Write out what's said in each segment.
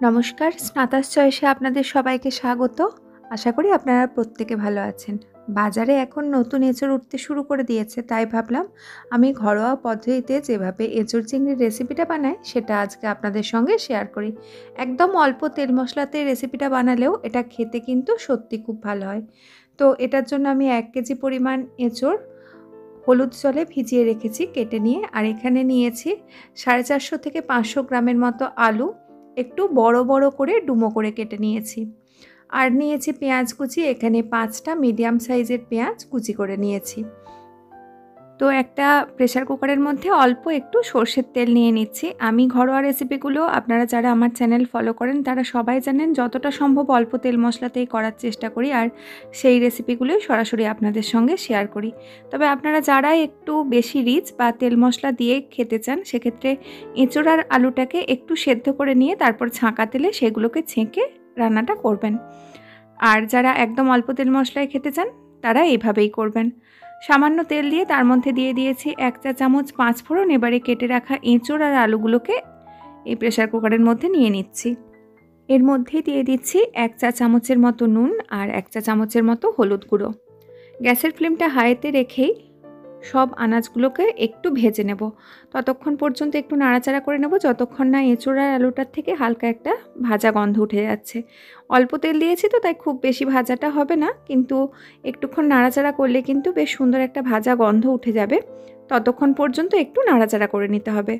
নমস্কার, স্নাতাস চয়েসে আপনাদের সবাইকে স্বাগত। আশা করি আপনারা প্রত্যেকে ভালো আছেন। বাজারে এখন নতুন এঁচোড় উঠতে শুরু করে দিয়েছে, তাই ভাবলাম আমি ঘরোয়া পদ্ধতিতে যেভাবে এঁচোড় চিংড়ির রেসিপিটা বানাই সেটা আজকে আপনাদের সঙ্গে শেয়ার করি। একদম অল্প তেল মশলাতে রেসিপিটা বানালেও এটা খেতে কিন্তু সত্যি খুব ভালো হয়। তো এটার জন্য আমি 1 কেজি পরিমাণ এঁচোড় হলুদ জলে ভিজিয়ে রেখেছি কেটে নিয়ে, আর এখানে নিয়েছি 450 থেকে 500 গ্রামের মতো আলু, একটু বড় বড় করে ডুমো করে কেটে নিয়েছি। আর নিয়েছি পেঁয়াজ কুচি, এখানে 5টা মিডিয়াম সাইজের পেঁয়াজ কুচি করে নিয়েছি। তো একটা প্রেসার কুকারের মধ্যে অল্প একটু সর্ষের তেল নিয়ে নিচ্ছি। আমি ঘরোয়া রেসিপিগুলো আপনারা যারা আমার চ্যানেল ফলো করেন তারা সবাই জানেন যতটা সম্ভব অল্প তেল মশলাতেই করার চেষ্টা করি, আর সেই রেসিপিগুলোই সরাসরি আপনাদের সঙ্গে শেয়ার করি। তবে আপনারা যারা একটু বেশি রিচ বা তেল মশলা দিয়ে খেতে চান সেক্ষেত্রে এঁচোড় আর আলুটাকে একটু সেদ্ধ করে নিয়ে তারপর ছাঁকা তেলে সেগুলোকে ছেঁকে রান্নাটা করবেন। আর যারা একদম অল্প তেল মশলায় খেতে চান তারা এইভাবেই করবেন। সামান্য তেল দিয়ে তার মধ্যে দিয়ে দিয়েছি 1 চা চামচ 5 ফোড়ন। এবারে কেটে রাখা এঁচোড় আর আলুগুলোকে এই প্রেসার কুকারের মধ্যে নিয়ে নিচ্ছি। এর মধ্যে দিয়ে দিচ্ছি 1 চা চামচের মতো নুন আর 1 চা চামচের মতো হলুদ গুঁড়ো। গ্যাসের ফ্লেমটা হাইতে রেখেই সব আনাজগুলোকে একটু ভেজে নেব। ততক্ষণ পর্যন্ত একটু নাড়াচাড়া করে নেব যতক্ষণ না এঁচোড় আর আলুটার থেকে হালকা একটা ভাজা গন্ধ উঠে যাচ্ছে। অল্প তেল দিয়েছি তো তাই খুব বেশি ভাজাটা হবে না, কিন্তু একটুক্ষণ নাড়াচাড়া করলে কিন্তু বেশ সুন্দর একটা ভাজা গন্ধ উঠে যাবে। ততক্ষণ পর্যন্ত একটু নাড়াচাড়া করে নিতে হবে।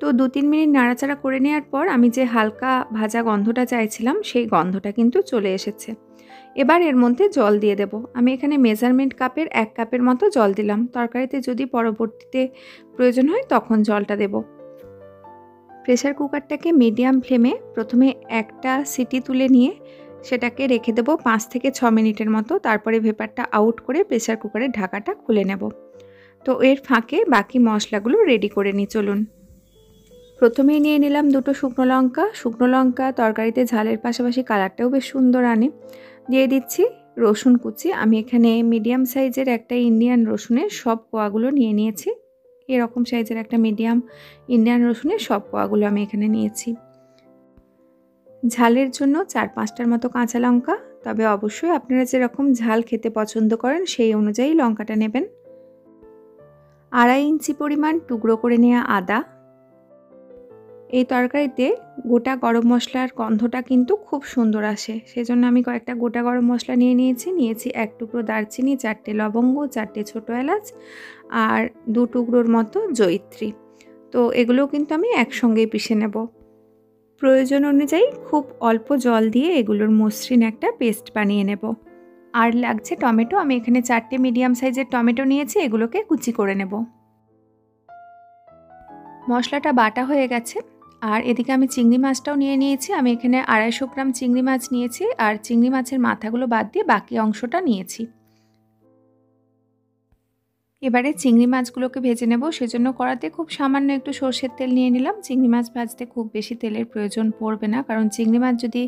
তো 2-3 মিনিট নাড়াচাড়া করে নেওয়ার পর আমি যে হালকা ভাজা গন্ধটা চাইছিলাম সেই গন্ধটা কিন্তু চলে এসেছে। এবার এর মধ্যে জল দিয়ে দেব। আমি এখানে মেজারমেন্ট কাপের 1 কাপের মতো জল দিলাম। তরকারিতে যদি পরবর্তীতে প্রয়োজন হয় তখন জলটা দেব। প্রেসার কুকারটাকে মিডিয়াম ফ্লেমে প্রথমে একটা সিটি তুলে নিয়ে সেটাকে রেখে দেব 5 থেকে 6 মিনিটের মতো। তারপরে ভেপারটা আউট করে প্রেসার কুকারের ঢাকাটা খুলে নেব। তো এর ফাঁকে বাকি মশলাগুলো রেডি করে নিই চলুন। প্রথমেই নিয়ে নিলাম 2টো শুকনো লঙ্কা। শুকনো লঙ্কা তরকারিতে ঝালের পাশাপাশি কালারটাও বেশ সুন্দর আনে। দিয়ে দিচ্ছি রসুন কুচি। আমি এখানে মিডিয়াম সাইজের একটা ইন্ডিয়ান রসুনের সব কোয়াগুলো নিয়ে নিয়েছি। এরকম সাইজের একটা মিডিয়াম ইন্ডিয়ান রসুনের সব কোয়াগুলো আমি এখানে নিয়েছি। ঝালের জন্য 4-5টার মতো কাঁচা লঙ্কা, তবে অবশ্যই আপনারা যেরকম ঝাল খেতে পছন্দ করেন সেই অনুযায়ী লঙ্কাটা নেবেন। 2.5 ইঞ্চি পরিমাণ টুকরো করে নেওয়া আদা। এই তরকারিতে গোটা গরম মশলার গন্ধটা কিন্তু খুব সুন্দর আসে, সেজন্য আমি কয়েকটা গোটা গরম মশলা নিয়েছি 1 টুকরো দারচিনি, 4টে লবঙ্গ, 4টে ছোটো এলাচ আর 2 টুকরোর মতো জয়িত্রী। তো এগুলোও কিন্তু আমি একসঙ্গেই পিষে নেব। প্রয়োজন অনুযায়ী খুব অল্প জল দিয়ে এগুলোর মসৃণ একটা পেস্ট বানিয়ে নেব। আর লাগছে টমেটো। আমি এখানে 4টে মিডিয়াম সাইজের টমেটো নিয়েছি, এগুলোকে কুচি করে নেব। মশলাটা বাটা হয়ে গেছে। আর এদিকে আমি চিংড়ি মাছটাও নিয়ে নিয়েছি। আমি এখানে 250 গ্রাম চিংড়ি মাছ নিয়েছি, আর চিংড়ি মাছের মাথাগুলো বাদ দিয়ে বাকি অংশটা নিয়েছি। এবারে চিংড়ি মাছগুলোকে ভেজে নেব, সেজন্য কড়াতে খুব সামান্য একটু সর্ষের তেল নিয়ে নিলাম। চিংড়ি মাছ ভাজতে খুব বেশি তেলের প্রয়োজন পড়বে না, কারণ চিংড়ি মাছ যদি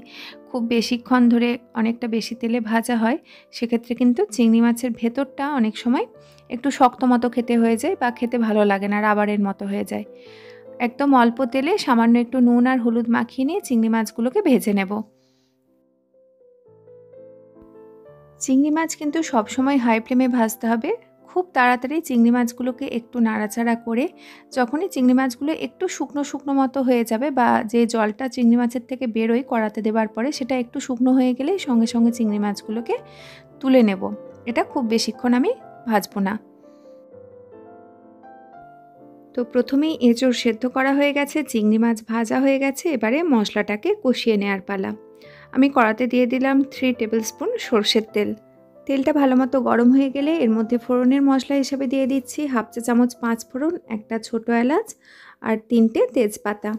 খুব বেশিক্ষণ ধরে অনেকটা বেশি তেলে ভাজা হয় সেক্ষেত্রে কিন্তু চিংড়ি মাছের ভেতরটা অনেক সময় একটু শক্ত মতো খেতে হয়ে যায় বা খেতে ভালো লাগে না, রাবারের মতো হয়ে যায়। একদম অল্প তেলে সামান্য একটু নুন আর হলুদ মাখিয়ে নিয়ে চিংড়ি মাছগুলোকে ভেজে নেব। চিংড়ি মাছ কিন্তু সবসময় হাই ফ্লেমে ভাজতে হবে। খুব তাড়াতাড়ি চিংড়ি মাছগুলোকে একটু নাড়াচাড়া করে যখনই চিংড়ি মাছগুলো একটু শুকনো শুকনো মতো হয়ে যাবে বা যে জলটা চিংড়ি মাছের থেকে বেরোয় কড়াতে দেওয়ার পরে সেটা একটু শুকনো হয়ে গেলেই সঙ্গে সঙ্গে চিংড়ি মাছগুলোকে তুলে নেব। এটা খুব বেশিক্ষণ আমি ভাজবো না। তো প্রথমেই এঁচোড় সেদ্ধ করা হয়ে গেছে, চিংড়ি মাছ ভাজা হয়ে গেছে। এবারে মশলাটাকে কষিয়ে নেওয়ার পালা। আমি কড়াতে দিয়ে দিলাম 3 টেবিল স্পুন সর্ষের তেল। তেলটা ভালো মতো গরম হয়ে গেলে এর মধ্যে ফোড়নের মশলা হিসেবে দিয়ে দিচ্ছি 1/2 চা চামচ 5 ফোড়ন, একটা ছোটো এলাচ আর 3টে তেজপাতা।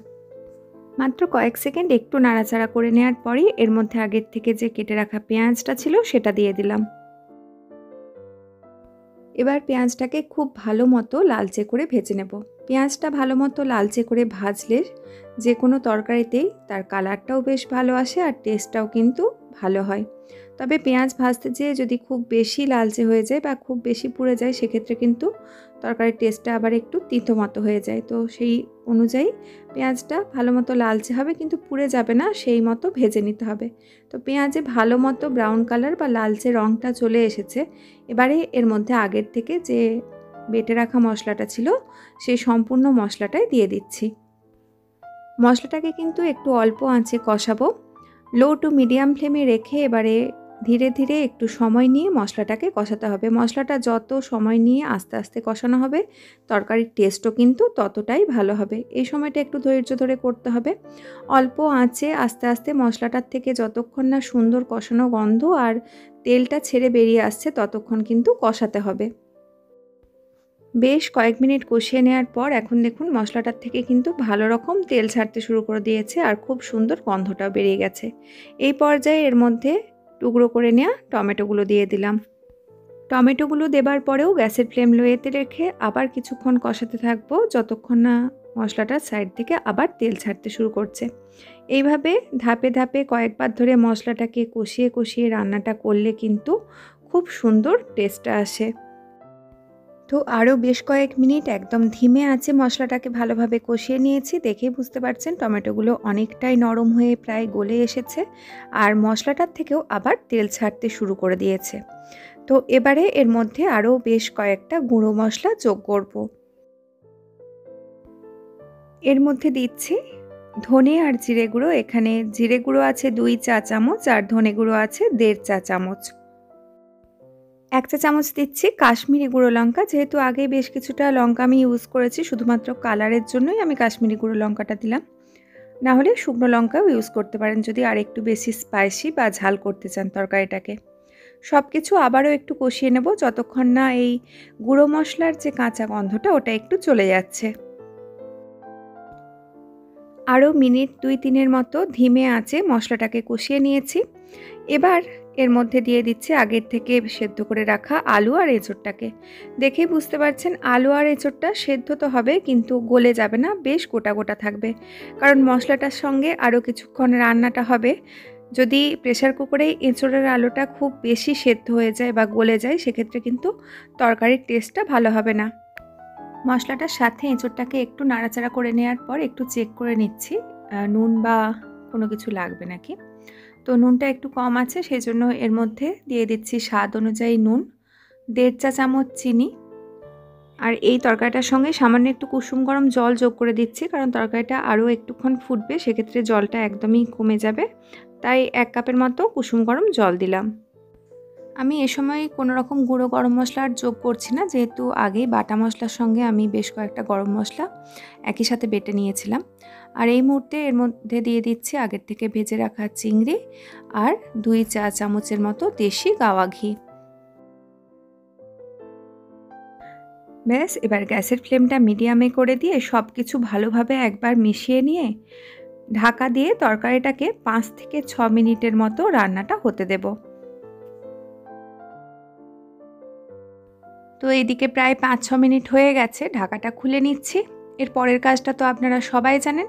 মাত্র কয়েক সেকেন্ড একটু নাড়াচাড়া করে নেওয়ার পরই এর মধ্যে আগের থেকে যে কেটে রাখা পেঁয়াজটা ছিল সেটা দিয়ে দিলাম। এবার পেঁয়াজটাকে খুব ভালো মতো লালচে করে ভেজে নেব। পেঁয়াজটা ভালো মতো লালচে করে ভাজলে যে কোনো তরকারিতেই তার কালারটাও বেশ ভালো আসে আর টেস্টটাও কিন্তু ভালো হয়। তবে পেঁয়াজ ভাজতে যেয়ে যদি খুব বেশি লালচে হয়ে যায় বা খুব বেশি পুড়ে যায় সেক্ষেত্রে কিন্তু তরকারির টেস্টটা আবার একটু তিতো মতো হয়ে যায়। তো সেই অনুযায়ী পেঁয়াজটা ভালো মতো লালচে হবে কিন্তু পুড়ে যাবে না, সেই মতো ভেজে নিতে হবে। তো পেঁয়াজে ভালো মতো ব্রাউন কালার বা লালচে রঙটা চলে এসেছে। এবারে এর মধ্যে আগের থেকে যে বেটে রাখা মশলাটা ছিল সেই সম্পূর্ণ মশলাটাই দিয়ে দিচ্ছি। মশলাটাকে কিন্তু একটু অল্প আঁচে কষাবো। লো টু মিডিয়াম ফ্লেমে রেখে এবারে ধীরে ধীরে একটু সময় নিয়ে মশলাটাকে কষাতে হবে। মশলাটা যত সময় নিয়ে আস্তে আস্তে কষানো হবে তরকারির টেস্টও কিন্তু ততটাই ভালো হবে। এই সময়টা একটু ধৈর্য ধরে করতে হবে। অল্প আঁচে আস্তে আস্তে মশলাটার থেকে যতক্ষণ না সুন্দর কষানো গন্ধ আর তেলটা ছেড়ে বেরিয়ে আসছে ততক্ষণ কিন্তু কষাতে হবে। বেশ কয়েক মিনিট কষিয়ে নেওয়ার পর এখন দেখুন মশলাটার থেকে কিন্তু ভালো রকম তেল ছাড়তে শুরু করে দিয়েছে আর খুব সুন্দর গন্ধটাও বেরিয়ে গেছে। এই পর্যায়ে এর মধ্যে টুকরো করে নেওয়া টমেটোগুলো দিয়ে দিলাম। টমেটোগুলো দেবার পরেও গ্যাসের ফ্লেম লোতে রেখে আবার কিছুক্ষণ কষাতে থাকবো যতক্ষণ না মশলাটা সাইড থেকে আবার তেল ছাড়তে শুরু করছে। এইভাবে ধাপে ধাপে কয়েকবার ধরে মশলাটাকে কষিয়ে কষিয়ে রান্নাটা করলে কিন্তু খুব সুন্দর টেস্টটা আসে। তো আরও বেশ কয়েক মিনিট একদম ধিমে আঁচে মশলাটাকে ভালোভাবে কষিয়ে নিয়েছি। দেখেই বুঝতে পারছেন টমেটোগুলো অনেকটাই নরম হয়ে প্রায় গলে এসেছে আর মশলাটার থেকেও আবার তেল ছাড়তে শুরু করে দিয়েছে। তো এবারে এর মধ্যে আরও বেশ কয়েকটা গুঁড়ো মশলা যোগ করব। এর মধ্যে দিচ্ছি ধনে আর জিরে গুঁড়ো। এখানে জিরে গুঁড়ো আছে 2 চা চামচ আর ধনে গুঁড়ো আছে 1.5 চা চামচ। 1 চা চামচ দিচ্ছি কাশ্মীরি গুঁড়ো লঙ্কা। যেহেতু আগে বেশ কিছুটা লঙ্কা আমি ইউজ করেছি, শুধুমাত্র কালারের জন্যই আমি কাশ্মীরি গুঁড়ো লঙ্কাটা দিলাম। না হলে শুকনো লঙ্কাও ইউজ করতে পারেন যদি আর একটু বেশি স্পাইসি বা ঝাল করতে চান তরকারিটাকে। সব কিছু আবারও একটু কষিয়ে নেব যতক্ষণ না এই গুঁড়ো মশলার যে কাঁচা গন্ধটা ওটা একটু চলে যাচ্ছে। আরও মিনিট 2-3 মতো ধিমে আঁচে মশলাটাকে কষিয়ে নিয়েছি। এবার এর মধ্যে দিয়ে দিচ্ছি আগের থেকে সেদ্ধ করে রাখা আলু আর এঁচোড়টাকে। দেখেই বুঝতে পারছেন আলু আর এঁচোড়টা সেদ্ধ তো হবে কিন্তু গলে যাবে না, বেশ গোটা গোটা থাকবে, কারণ মশলাটার সঙ্গে আরও কিছুক্ষণ রান্নাটা হবে। যদি প্রেসার কুকারে এঁচোড়ের আলুটা খুব বেশি সেদ্ধ হয়ে যায় বা গলে যায় সেক্ষেত্রে কিন্তু তরকারির টেস্টটা ভালো হবে না। মশলাটার সাথে এঁচোড়টাকে একটু নাড়াচাড়া করে নেওয়ার পর একটু চেক করে নিচ্ছি নুন বা কোনো কিছু লাগবে নাকি। তো নুনটা একটু কম আছে সেই জন্য এর মধ্যে দিয়ে দিচ্ছি স্বাদ অনুযায়ী নুন, 1.5 চা চামচ চিনি আর এই তরকারিটার সঙ্গে সামান্য একটু কুসুম গরম জল যোগ করে দিচ্ছি, কারণ তরকারিটা আরও একটুক্ষণ ফুটবে, সেক্ষেত্রে জলটা একদমই কমে যাবে। তাই 1 কাপের মতো কুসুম গরম জল দিলাম। আমি এ সময় কোনো রকম গুঁড়ো গরম মশলা আর যোগ করছি না, যেহেতু আগেই বাটা মশলার সঙ্গে আমি বেশ কয়েকটা গরম মশলা একই সাথে বেটে নিয়েছিলাম। আর এই মুহূর্তে এর মধ্যে দিয়ে দিচ্ছি আগের থেকে ভেজে রাখা চিংড়ি আর 2 চা চামচের মতো দেশি গাওয়া ঘি। ব্যাস এবার গ্যাসের ফ্লেমটা মিডিয়ামে করে দিয়ে সব কিছু ভালোভাবে একবার মিশিয়ে নিয়ে ঢাকা দিয়ে তরকারিটাকে 5 থেকে 6 মিনিটের মতো রান্নাটা হতে দেব। তো এইদিকে প্রায় 5-6 মিনিট হয়ে গেছে, ঢাকাটা খুলে নিচ্ছি। এর পরের কাজটা তো আপনারা সবাই জানেন।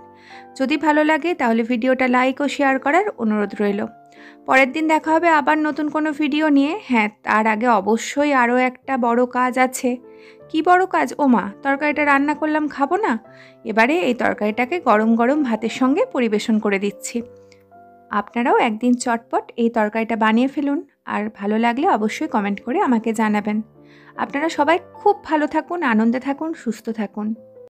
যদি ভালো লাগে তাহলে ভিডিওটা লাইক ও শেয়ার করার অনুরোধ রইল। পরের দিন দেখা হবে আবার নতুন কোনো ভিডিও নিয়ে। হ্যাঁ, তার আগে অবশ্যই আরও একটা বড় কাজ আছে। কি বড় কাজ? ওমা, তরকারিটা রান্না করলাম, খাবো না? এবারে এই তরকারিটাকে গরম গরম ভাতের সঙ্গে পরিবেশন করে দিচ্ছি। আপনারাও একদিন চটপট এই তরকারিটা বানিয়ে ফেলুন আর ভালো লাগলে অবশ্যই কমেন্ট করে আমাকে জানাবেন। আপনারা সবাই খুব ভালো থাকুন, আনন্দে থাকুন, সুস্থ থাকুন।